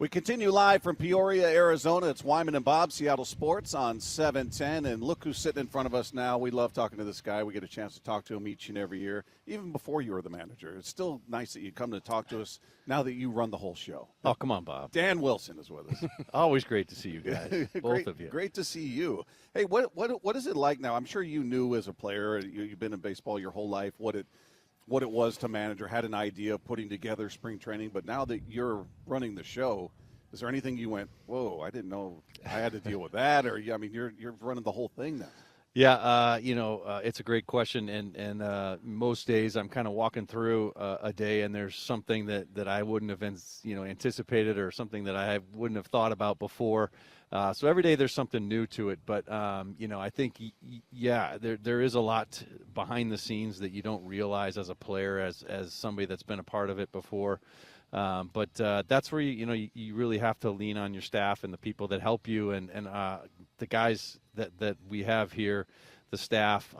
We continue live from Peoria, Arizona. It's Wyman and Bob, Seattle Sports on 710. And look who's sitting in front of us now. We love talking to this guy. We get a chance to talk to him each and every year, even before you were the manager. It's still nice that you come to talk to us now that you run the whole show. Oh, come on, Bob. Dan Wilson is with us. Always great to see you guys, both of you. Great to see you. Hey, what is it like now? I'm sure you knew as a player, you've been in baseball your whole life, what it was to manage or had an idea of putting together spring training. But now that you're running the show, is there anything you went, whoa, I didn't know I had to deal with that? Or, I mean, you're running the whole thing now. Yeah, it's a great question, and most days I'm kind of walking through a day, and there's something that I wouldn't have anticipated, or something that I wouldn't have thought about before. So every day there's something new to it, but I think there is a lot behind the scenes that you don't realize as a player, as somebody that's been a part of it before. But that's where you really have to lean on your staff and the people that help you, and the guys that we have here, the staff,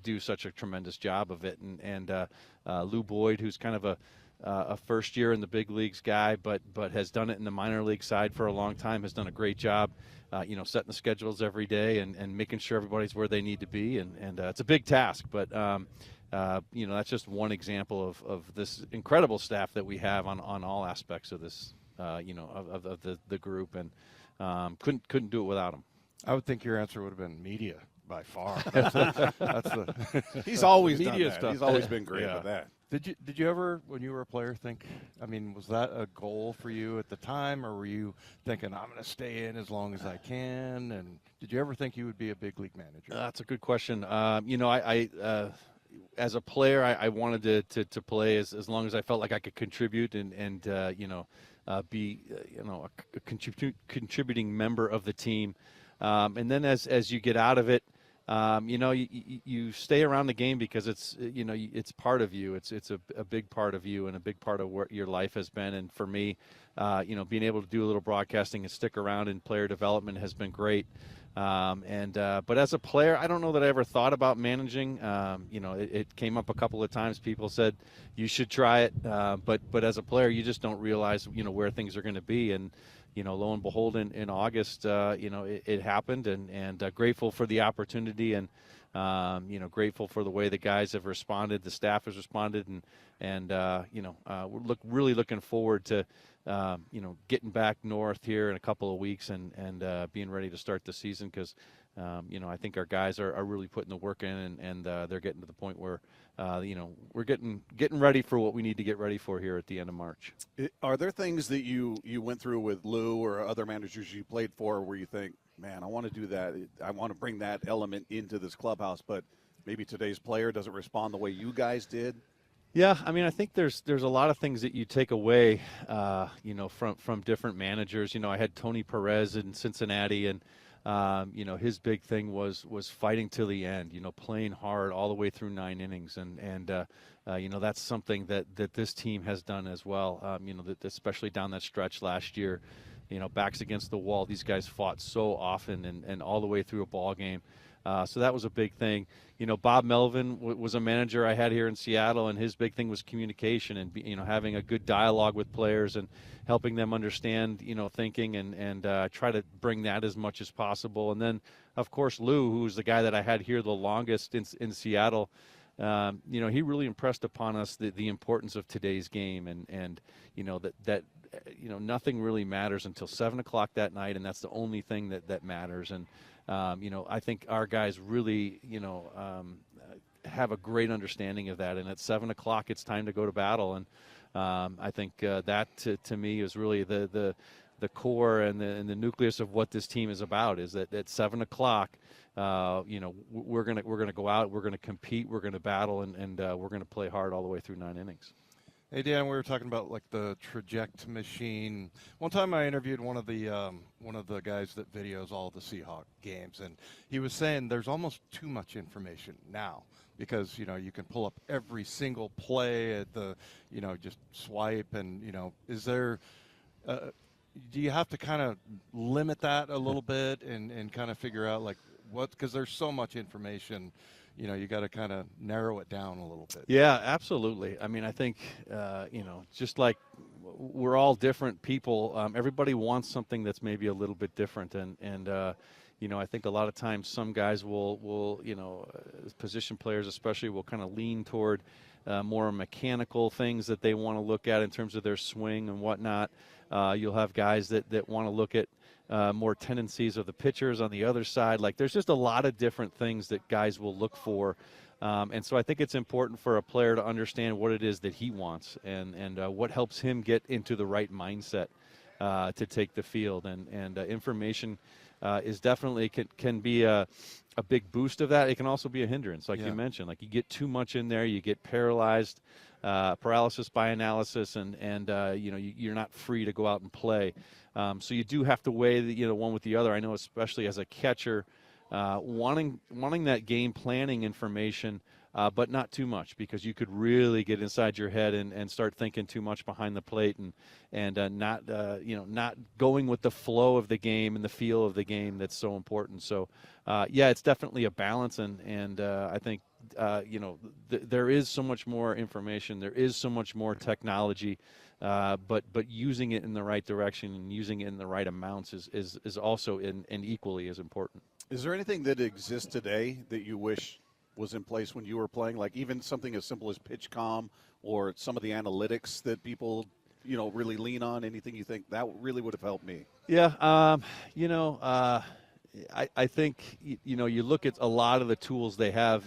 do such a tremendous job of it. And Lou Boyd, who's kind of a first year in the big leagues guy, but has done it in the minor league side for a long time, has done a great job, setting the schedules every day and making sure everybody's where they need to be. And it's a big task, but that's just one example of this incredible staff that we have on all aspects of this, of the group, and couldn't do it without them. I would think your answer would have been media by far. He's always done media that. stuff. He's always been great with that. Did you ever, when you were a player, think, was that a goal for you at the time, or were you thinking, I'm going to stay in as long as I can? And did you ever think you would be a big league manager? That's a good question. I as a player, I wanted to play as long as I felt like I could contribute and be a contributing member of the team. And then as you get out of it, you stay around the game because it's part of you. It's a big part of you and a big part of what your life has been. And for me, being able to do a little broadcasting and stick around in player development has been great. But as a player, I don't know that I ever thought about managing. It came up a couple of times. People said you should try it, but as a player, you just don't realize where things are going to be. And lo and behold, in August, it happened, and grateful for the opportunity, and grateful for the way the guys have responded, the staff has responded, and we're really looking forward to getting back north here in a couple of weeks and being ready to start the season, because I think our guys are really putting the work in, and they're getting to the point where we're getting ready for what we need to get ready for here at the end of March. Are there things that you went through with Lou or other managers you played for where you think, man, I want to do that, I want to bring that element into this clubhouse, but maybe today's player doesn't respond the way you guys did? Yeah, I think there's a lot of things that you take away, from different managers. I had Tony Perez in Cincinnati, and his big thing was fighting to the end. Playing hard all the way through 9 innings, and that's something that this team has done as well. Especially down that stretch last year, backs against the wall. These guys fought so often and all the way through a ball game. So that was a big thing. Bob Melvin was a manager I had here in Seattle, and his big thing was communication and having a good dialogue with players and helping them understand thinking and try to bring that as much as possible. And then of course Lou, who's the guy that I had here the longest in Seattle. He really impressed upon us the importance of today's game, and that nothing really matters until 7 o'clock that night, and that's the only thing that matters. And I think our guys really, have a great understanding of that. And at 7 o'clock, it's time to go to battle. And I think that to me is really the core and the nucleus of what this team is about. Is that at 7 o'clock, we're gonna go out, we're gonna compete, we're gonna battle, and we're gonna play hard all the way through 9 innings. Hey Dan, we were talking about like the traject machine. One time I interviewed one of the guys that videos all the Seahawk games, and he was saying there's almost too much information now because you can pull up every single play at the just swipe, and is there do you have to kind of limit that a little bit and kind of figure out like what, because there's so much information. You got to kind of narrow it down a little bit. Yeah, absolutely. I think, just like we're all different people. Everybody wants something that's maybe a little bit different, and I think a lot of times some guys will position players especially will kind of lean toward more mechanical things that they want to look at in terms of their swing and whatnot. You'll have guys that want to look at more tendencies of the pitchers on the other side. Like, there's just a lot of different things that guys will look for. And so I think it's important for a player to understand what it is that he wants and what helps him get into the right mindset to take the field. And information is definitely can be a big boost of that. It can also be a hindrance, like you mentioned. Like, you get too much in there, you get paralyzed, paralysis by analysis, and you're not free to go out and play. So you do have to weigh one with the other. I know, especially as a catcher, wanting that game planning information, but not too much, because you could really get inside your head and start thinking too much behind the plate and not going with the flow of the game and the feel of the game that's so important. So it's definitely a balance, and I think there is so much more information, there is so much more technology, but using it in the right direction and using it in the right amounts is also and equally as important. Is there anything that exists today that you wish was in place when you were playing, like even something as simple as pitch comm or some of the analytics that people really lean on? Anything you think that really would have helped me? I think you look at a lot of the tools they have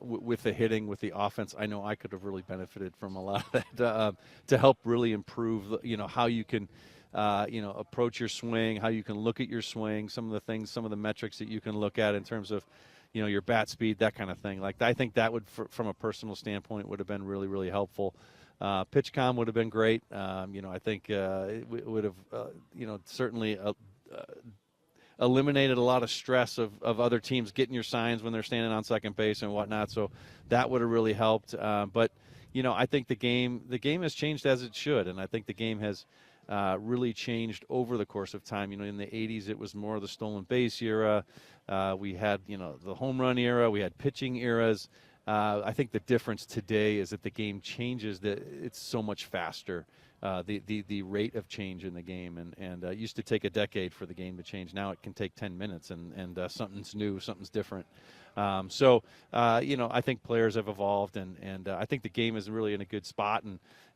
with the hitting, with the offense. I know I could have really benefited from a lot of that to help really improve how you can approach your swing, how you can look at your swing, some of the metrics that you can look at in terms of your bat speed, that kind of thing. Like, I think that would, from a personal standpoint, would have been really, really helpful. Pitch comm would have been great. I think it would have, certainly eliminated a lot of stress of other teams getting your signs when they're standing on second base and whatnot. So that would have really helped. But I think the game has changed as it should, and I think the game has really changed over the course of time. In the 80s, it was more of the stolen base era. We had, the home run era. We had pitching eras. I think the difference today is that the game changes. That it's so much faster. The rate of change in the game, and it used to take a decade for the game to change. Now it can take 10 minutes, and something's new, something's different. I think players have evolved, and I think the game is really in a good spot,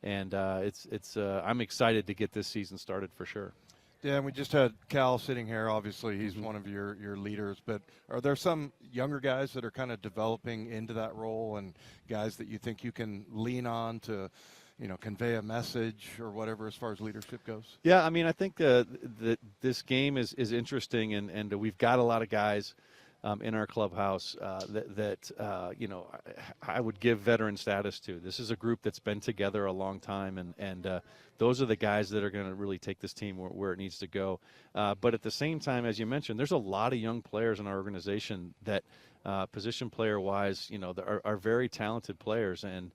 and I'm excited to get this season started for sure. Yeah, and we just had Cal sitting here. Obviously, he's one of your leaders. But are there some younger guys that are kind of developing into that role, and guys that you think you can lean on to, convey a message or whatever as far as leadership goes? Yeah, I mean, I think that this game is interesting, and we've got a lot of guys in our clubhouse that I would give veteran status to. This is a group that's been together a long time, and those are the guys that are going to really take this team where it needs to go. But at the same time, as you mentioned, there's a lot of young players in our organization that, position player-wise, are very talented players, and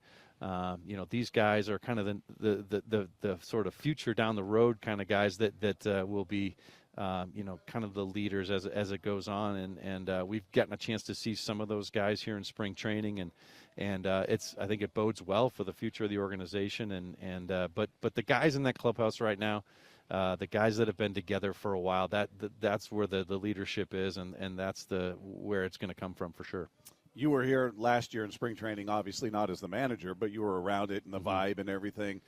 these guys are kind of the sort of future down the road kind of guys that will be kind of the leaders as it goes on, and we've gotten a chance to see some of those guys here in spring training, and I think it bodes well for the future of the organization, but the guys in that clubhouse right now, the guys that have been together for a while, that's where the leadership is, and that's where it's going to come from for sure. You were here last year in spring training, obviously not as the manager, but you were around it and the vibe and everything.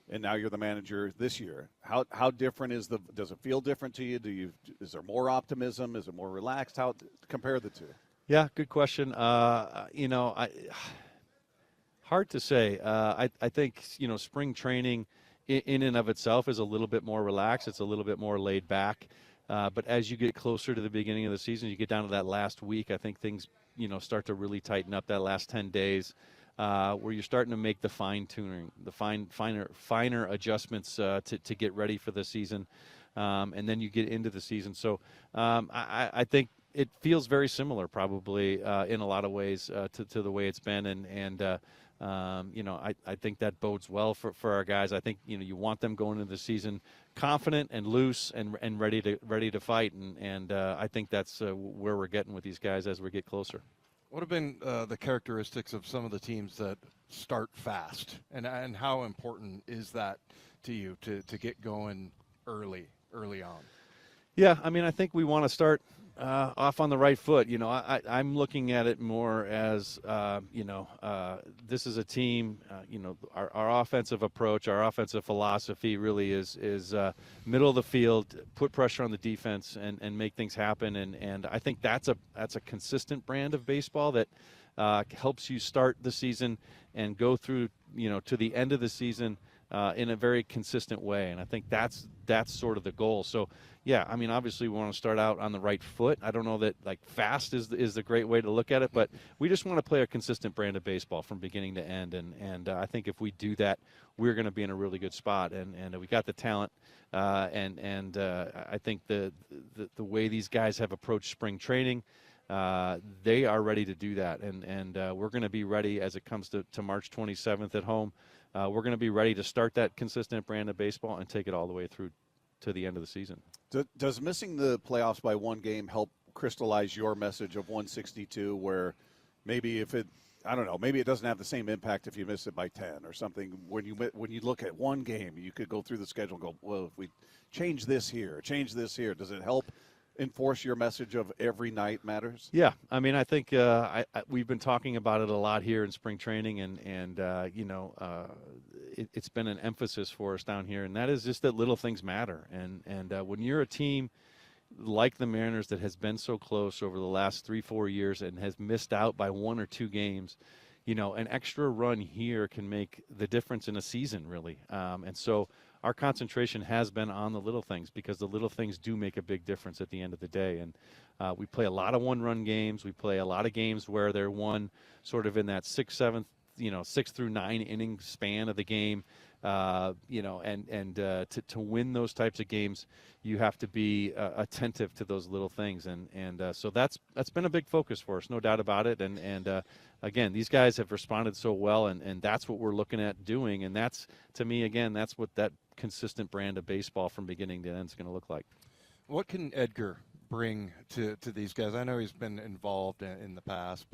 And now you're the manager this year. How different does it feel different to you? Is there more optimism? Is it more relaxed? How compare the two? Yeah, good question. Hard to say. I think, spring training in and of itself is a little bit more relaxed. It's a little bit more laid back. But as you get closer to the beginning of the season, you get down to that last week, I think things, start to really tighten up, that last 10 days. Where you're starting to make the fine-tuning, the finer adjustments to get ready for the season, and then you get into the season. So I think it feels very similar, probably in a lot of ways to the way it's been, and I think that bodes well for our guys. I think you want them going into the season confident and loose and ready to fight, and I think that's where we're getting with these guys as we get closer. What have been the characteristics of some of the teams that start fast, and how important is that to you to get going early on? Yeah, I mean, I think we want to start off on the right foot. I'm looking at it more as, this is a team, our offensive approach, our offensive philosophy really is middle of the field, put pressure on the defense and make things happen. And I think that's a consistent brand of baseball that helps you start the season and go through, to the end of the season in a very consistent way. And I think that's sort of the goal. So, yeah, I mean, obviously we want to start out on the right foot. I don't know that fast is the great way to look at it, but we just want to play a consistent brand of baseball from beginning to end. And I think if we do that, we're going to be in a really good spot. And we got the talent. And I think the way these guys have approached spring training, they are ready to do that. And we're going to be ready as it comes to March 27th at home. We're going to be ready to start that consistent brand of baseball and take it all the way through to the end of the season. Does missing the playoffs by one game help crystallize your message of 162, where maybe maybe it doesn't have the same impact if you miss it by 10 or something? When you look at one game, you could go through the schedule and go, well, if we change this here, does it help enforce your message of every night matters? Yeah, I mean, I think we've been talking about it a lot here in spring training, and it's been an emphasis for us down here, and that is just that little things matter. And when you're a team like the Mariners that has been so close over the last 3-4 years and has missed out by 1 or 2 games, an extra run here can make the difference in a season, really. And so our concentration has been on the little things, because the little things do make a big difference at the end of the day. And we play a lot of one-run games. We play a lot of games where they're won sort of in that 6 through 9 inning span of the game. To win those types of games, you have to be attentive to those little things, and so that's been a big focus for us, no doubt about it. And again, these guys have responded so well, and that's what we're looking at doing. And that's, to me, again, that's what that consistent brand of baseball from beginning to end is going to look like. What can Edgar bring to these guys? I know he's been involved in the past,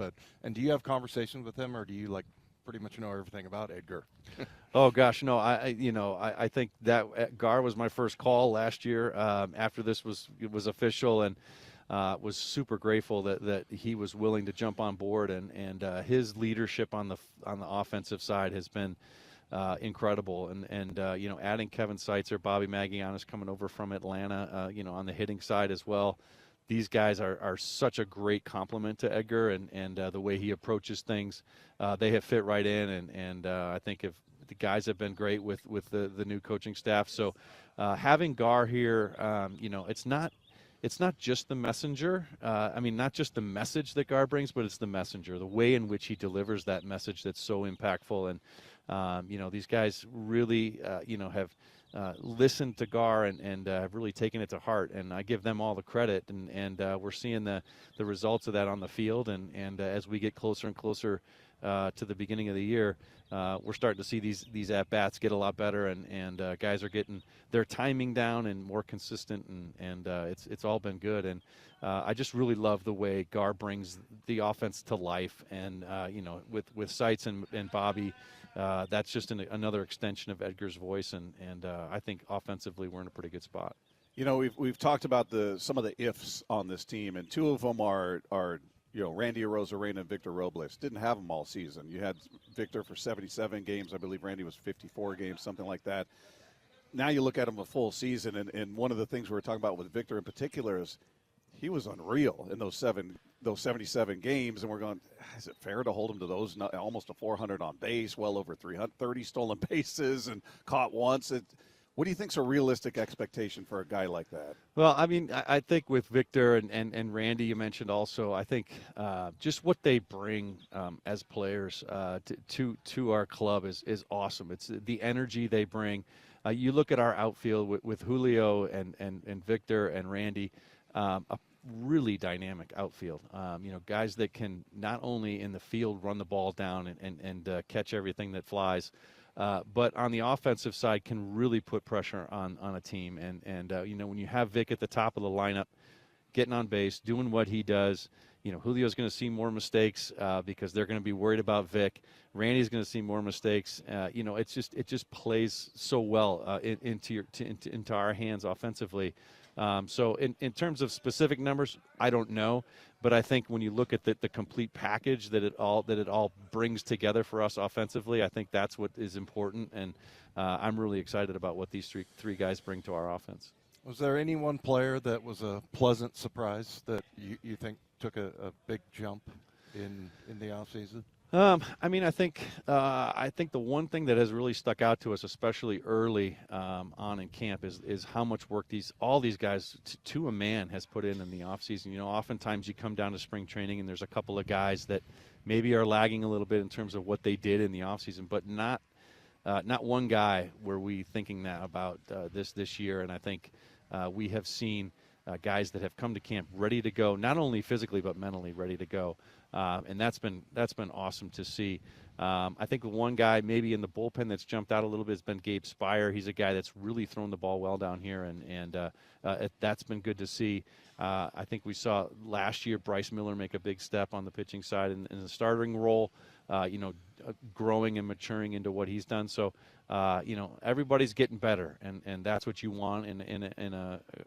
and do you have conversations with him, or do you pretty much know everything about Edgar? Oh gosh, no. I think that Gar was my first call last year after this was official, and was super grateful that he was willing to jump on board, and his leadership on the offensive side has been incredible. And adding Kevin Seitzer, Bobby Magianis coming over from Atlanta, on the hitting side as well. These guys are such a great complement to Edgar, and the way he approaches things, they have fit right in. And I think if the guys have been great with the new coaching staff. So having Gar here, it's not just the messenger. Not just the message that Gar brings, but it's the messenger, the way in which he delivers that message that's so impactful. And these guys really have listened to Gar and have really taken it to heart, and I give them all the credit. And we're seeing the results of that on the field, and as we get closer and closer to the beginning of the year, we're starting to see these at bats get a lot better, and guys are getting their timing down and more consistent, and it's all been good. And I just really love the way Gar brings the offense to life, and with Seitz and Bobby. That's just another extension of Edgar's voice, and I think offensively we're in a pretty good spot. We've talked about some of the ifs on this team, and 2 of them are Randy Arozarena and Victor Robles. Didn't have them all season. You had Victor for 77 games. I believe Randy was 54 games, something like that. Now you look at him a full season, and one of the things we were talking about with Victor in particular is he was unreal in those 77 games, and we're going, is it fair to hold him to those? Almost a 400 on base, well over 330 stolen bases, and caught once. What do you think's a realistic expectation for a guy like that? Well, I think with Victor and Randy, you mentioned also, I think just what they bring as players to our club is awesome. It's the energy they bring. You look at our outfield with Julio and Victor and Randy, a really dynamic outfield. Guys that can not only in the field run the ball down and catch everything that flies, but on the offensive side can really put pressure on a team. And when you have Vic at the top of the lineup, getting on base, doing what he does, Julio's going to see more mistakes because they're going to be worried about Vic. Randy's going to see more mistakes. It just plays so well into our hands offensively. So in terms of specific numbers, I don't know, but I think when you look at the complete package that it all brings together for us offensively, I think that's what is important, and I'm really excited about what these three guys bring to our offense. Was there any one player that was a pleasant surprise that you think took a big jump in the offseason? I think the one thing that has really stuck out to us, especially early on in camp, is how much work all these guys to a man has put in the offseason. Oftentimes you come down to spring training and there's a couple of guys that maybe are lagging a little bit in terms of what they did in the offseason, but not one guy were we thinking that about this year. And I think we have seen guys that have come to camp ready to go, not only physically but mentally ready to go, and that's been awesome to see. I think the one guy maybe in the bullpen that's jumped out a little bit has been Gabe Spire. He's a guy that's really thrown the ball well down here, and that's been good to see. I think we saw last year Bryce Miller make a big step on the pitching side in the starting role, growing and maturing into what he's done. So, everybody's getting better, and that's what you want in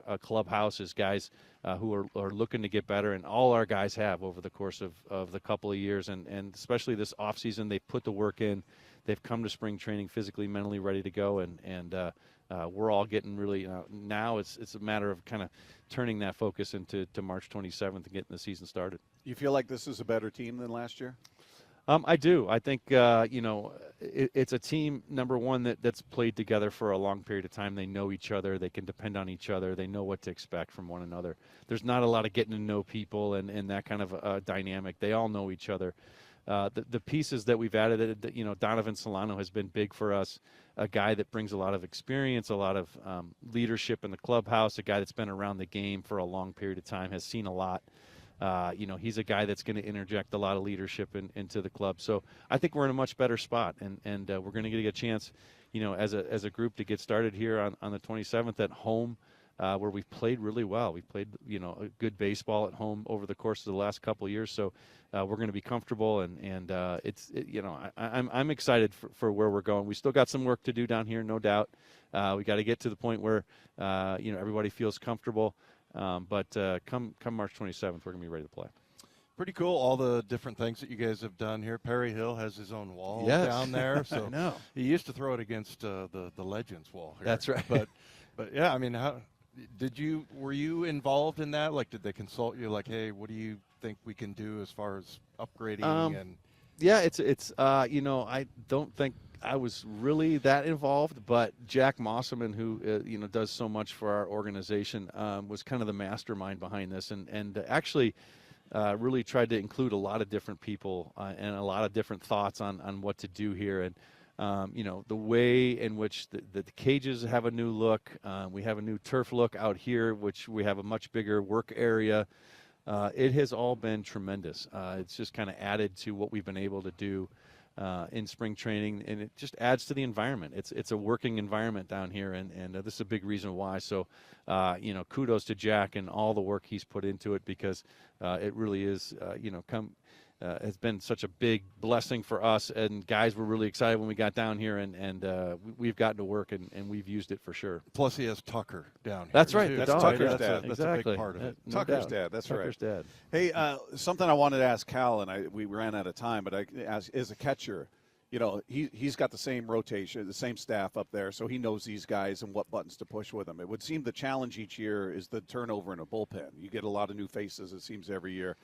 a clubhouse is guys who are looking to get better, and all our guys have over the course of the couple of years, and especially this offseason, they've put the work in. They've come to spring training physically, mentally ready to go, and we're all getting really now it's a matter of kind of turning that focus into March 27th and getting the season started. You feel like this is a better team than last year? I do. I think, it's a team, number one, that's played together for a long period of time. They know each other. They can depend on each other. They know what to expect from one another. There's not a lot of getting to know people and that kind of dynamic. They all know each other. The pieces that we've added, Donovan Solano has been big for us, a guy that brings a lot of experience, a lot of leadership in the clubhouse, a guy that's been around the game for a long period of time, has seen a lot. He's a guy that's going to interject a lot of leadership into the club. So I think we're in a much better spot, and we're going to get a chance, as a group to get started here on the 27th at home, where we've played really well. We've played, a good baseball at home over the course of the last couple of years. So we're going to be comfortable, and I'm excited for where we're going. We still got some work to do down here, no doubt. We got to get to the point where, everybody feels comfortable. But come March 27th, we're going to be ready to play. Pretty cool, all the different things that you guys have done here. Perry Hill has his own wall down there. So I know. He used to throw it against the Legends wall here. That's right. But yeah, were you involved in that? Like, did they consult you? Like, hey, what do you think we can do as far as upgrading? Yeah, it's I don't think I was really that involved, but Jack Mosselman, who does so much for our organization, was kind of the mastermind behind this, and actually really tried to include a lot of different people and a lot of different thoughts on what to do here. And the way in which the cages have a new look, we have a new turf look out here, which we have a much bigger work area. It has all been tremendous. It's just kind of added to what we've been able to do in spring training, and it just adds to the environment. It's a working environment down here, and this is a big reason why. So, kudos to Jack and all the work he's put into it, because it really is, has been such a big blessing for us. And guys were really excited when we got down here, and we've gotten to work, and we've used it for sure. Plus, he has Tucker down here. That's right. Too. That's Tucker's dad. That's a big part of it. No Tucker's doubt. dad. That's Tucker's right. dad. Hey, something I wanted to ask Cal, and we ran out of time, but as a catcher, he's got the same rotation, the same staff up there, so he knows these guys and what buttons to push with them. It would seem the challenge each year is the turnover in a bullpen. You get a lot of new faces, it seems, every year.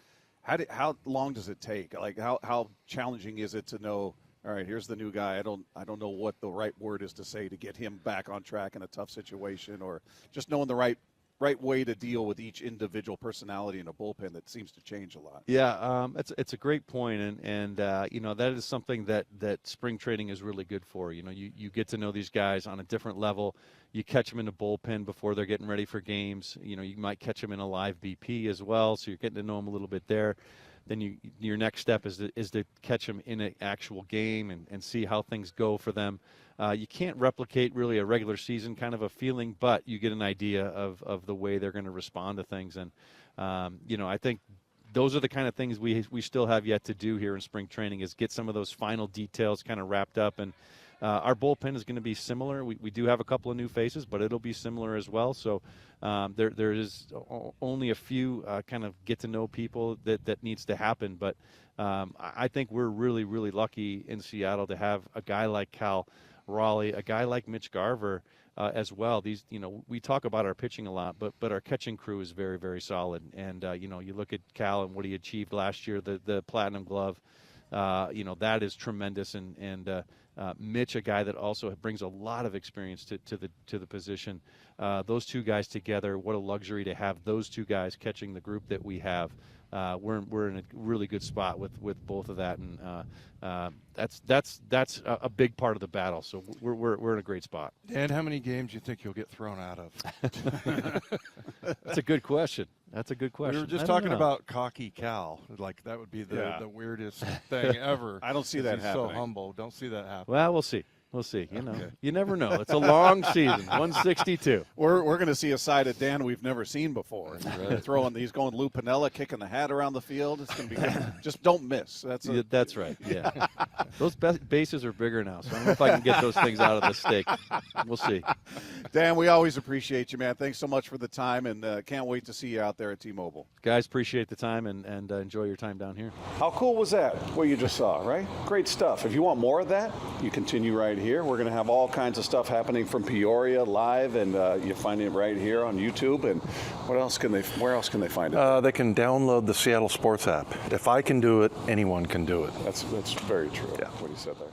How long does it take? Like, how challenging is it to know, all right, here's the new guy. I don't know what the right word is to say to get him back on track in a tough situation, or just knowing the right way to deal with each individual personality in a bullpen that seems to change a lot. Yeah, it's a great point, and that is something that spring training is really good for. You get to know these guys on a different level. You catch them in the bullpen before they're getting ready for games. You might catch them in a live BP as well, so you're getting to know them a little bit there. Then your next step is to catch them in an actual game and see how things go for them. You can't replicate really a regular season kind of a feeling, but you get an idea of the way they're going to respond to things. And, I think those are the kind of things we still have yet to do here in spring training, is get some of those final details kind of wrapped up. And our bullpen is going to be similar. We do have a couple of new faces, but it'll be similar as well. So there is only a few kind of get-to-know people that needs to happen. But I think we're really, really lucky in Seattle to have a guy like Cal Raleigh, a guy like Mitch Garver as well. These, we talk about our pitching a lot, but our catching crew is very, very solid. And, you look at Cal and what he achieved last year, the Platinum Glove, that is tremendous. And Mitch, a guy that also brings a lot of experience to the position. Those two guys together, what a luxury to have those two guys catching the group that we have. We're in a really good spot with both of that, and that's a big part of the battle. So we're in a great spot. And how many games do you think you'll get thrown out of? That's a good question. We were just talking about cocky Cal. Like, that would be the weirdest thing ever. I don't see that happening. So humble. Don't see that happen. Well, we'll see. Okay. You never know. It's a long season. 162. We're going to see a side of Dan we've never seen before. Right. He's going Lou Piniella, kicking the hat around the field. It's going to be good. Just don't miss. That's right. Yeah. Those bases are bigger now, so I don't know if I can get those things out of the stake. We'll see. Dan, we always appreciate you, man. Thanks so much for the time, and can't wait to see you out there at T-Mobile. Guys, appreciate the time and enjoy your time down here. How cool was that, what you just saw, right? Great stuff. If you want more of that, you continue right here. We're going to have all kinds of stuff happening from Peoria live, and you find it right here on YouTube. And where else can they find it? They can download the Seattle Sports app. If I can do it, anyone can do it. That's very true. Yeah, what he said there.